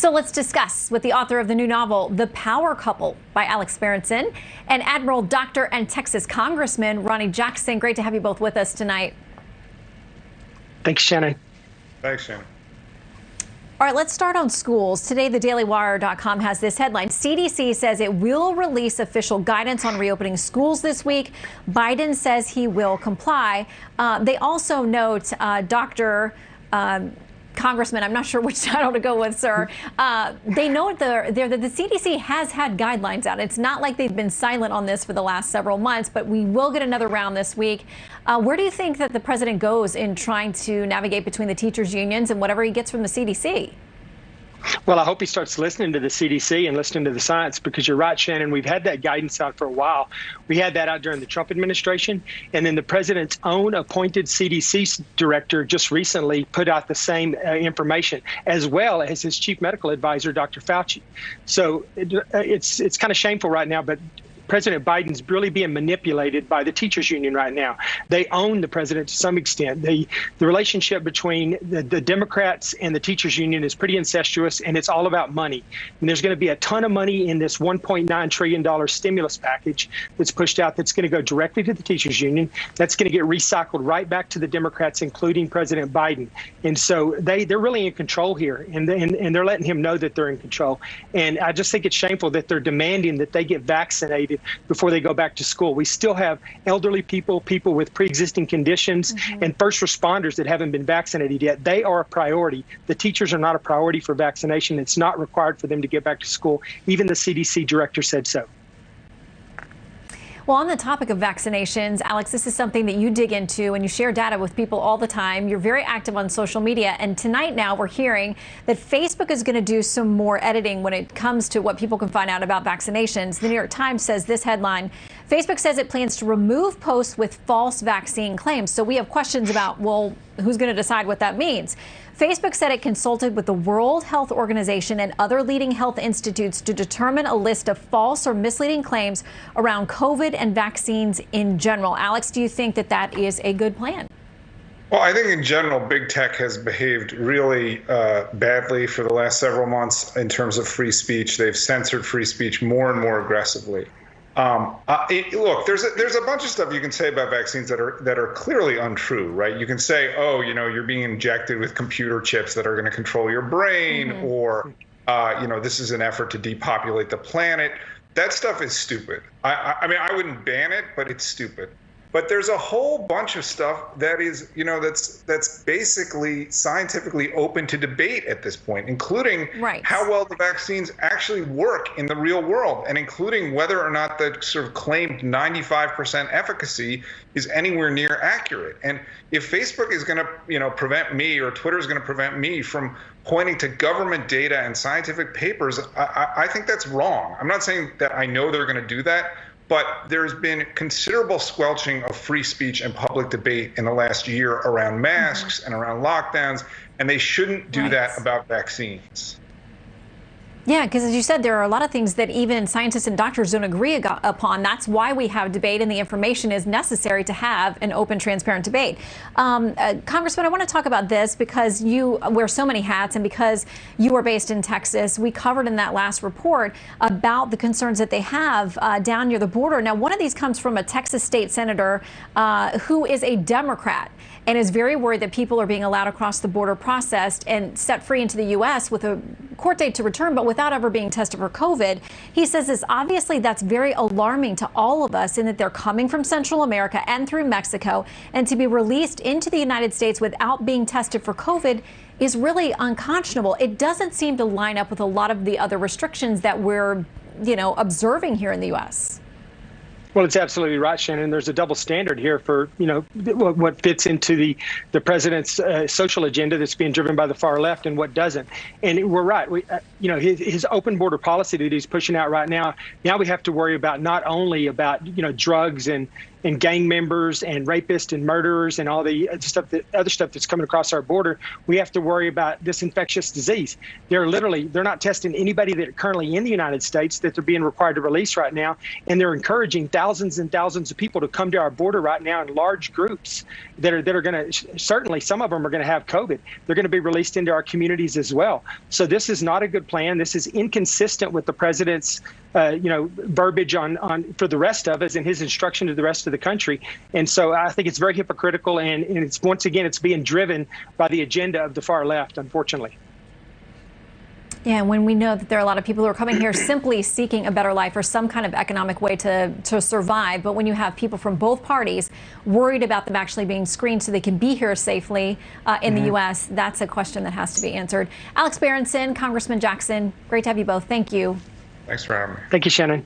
So let's discuss with the author of the new novel, The Power Couple by Alex Berenson, and Admiral, Doctor, and Texas Congressman Ronny Jackson. Great to have you both with us tonight. Thanks, Shannon. Thanks, Shannon. All right, let's start on schools. Today, thedailywire.com has this headline. CDC says it will release official guidance on reopening schools this week. Biden says he will comply. They also note, Congressman, I'm not sure which title to go with, sir. They note that the CDC has had guidelines out. It's not like they've been silent on this for the last several months, but we will get another round this week. Where do you think that the president goes in trying to navigate between the teachers' unions and whatever he gets from the CDC? Well, I hope he starts listening to the CDC and listening to the science, because you're right, Shannon. We've had that guidance out for a while. We had that out during the Trump administration, and then the president's own appointed CDC director just recently put out the same information, as well as his chief medical advisor, Dr. Fauci. So it's kind of shameful right now, but President Biden's really being manipulated by the teachers union right now. They own the president to some extent. The relationship between the Democrats and the teachers union is pretty incestuous, and it's all about money. And there's going to be a ton of money in this $1.9 trillion stimulus package that's pushed out that's going to go directly to the teachers union. That's going to get recycled right back to the Democrats, including President Biden. And so they're really in control here, and they're letting him know that they're in control. And I just think it's shameful that they're demanding that they get vaccinated before they go back to school. We still have elderly people, people with pre-existing conditions, and first responders that haven't been vaccinated yet. They are a priority. The teachers are not a priority for vaccination. It's not required for them to get back to school. Even the CDC director said so. Well, on the topic of vaccinations, Alex, this is something that you dig into and you share data with people all the time. You're very active on social media. And tonight now we're hearing that Facebook is going to do some more editing when it comes to what people can find out about vaccinations. The New York Times says this headline: Facebook says it plans to remove posts with false vaccine claims. So we have questions about, well, who's going to decide what that means? Facebook said it consulted with the World Health Organization and other leading health institutes to determine a list of false or misleading claims around COVID and vaccines in general. Alex, do you think that that is a good plan? Well, I think in general, big tech has behaved really badly for the last several months in terms of free speech. They've censored free speech more and more aggressively. Look, there's a bunch of stuff you can say about vaccines that are clearly untrue, right? You can say, oh, you're being injected with computer chips that are going to control your brain, or this is an effort to depopulate the planet. That stuff is stupid. I mean, I wouldn't ban it, but it's stupid. But there's a whole bunch of stuff that is, that's basically scientifically open to debate at this point, including how well the vaccines actually work in the real world, and including whether or not the sort of claimed 95% efficacy is anywhere near accurate. And if Facebook is going to, prevent me, or Twitter is going to prevent me from pointing to government data and scientific papers, I think that's wrong. I'm not saying that I know they're going to do that, but there's been considerable squelching of free speech and public debate in the last year around masks and around lockdowns, and they shouldn't do that about vaccines. Yeah, because as you said, there are a lot of things that even scientists and doctors don't agree upon. That's why we have debate, and the information is necessary to have an open, transparent debate. Congressman, I want to talk about this because you wear so many hats, and because you are based in Texas. We covered in that last report about the concerns that they have down near the border. Now, one of these comes from a Texas state senator who is a Democrat and is very worried that people are being allowed across the border, processed, and set free into the U.S. with a court date to return, but without ever being tested for COVID. He says this, obviously that's very alarming to all of us, in that they're coming from Central America and through Mexico, and to be released into the United States without being tested for COVID is really unconscionable. It doesn't seem to line up with a lot of the other restrictions that we're, observing here in the U.S. Well, it's absolutely right, Shannon. There's a double standard here for, what fits into the president's social agenda that's being driven by the far left and what doesn't. And we're right. His open border policy that he's pushing out right now we have to worry about not only about, drugs and and gang members and rapists and murderers and all the other stuff that's coming across our border, we have to worry about this infectious disease. They're not testing anybody that are currently in the United States that they're being required to release right now, and they're encouraging thousands and thousands of people to come to our border right now in large groups that are going to, certainly some of them are going to have COVID. They're going to be released into our communities as well. So this is not a good plan. This is inconsistent with the president's verbiage on for the rest of us and his instruction to the rest of the country. And so I think it's very hypocritical, and it's once again, it's being driven by the agenda of the far left, unfortunately. Yeah, when we know that there are a lot of people who are coming here simply seeking a better life or some kind of economic way to survive, but when you have people from both parties worried about them actually being screened so they can be here safely in the U.S., that's a question that has to be answered. Alex Berenson, Congressman Jackson, great to have you both. Thank you. Thanks for having me. Thank you, Shannon.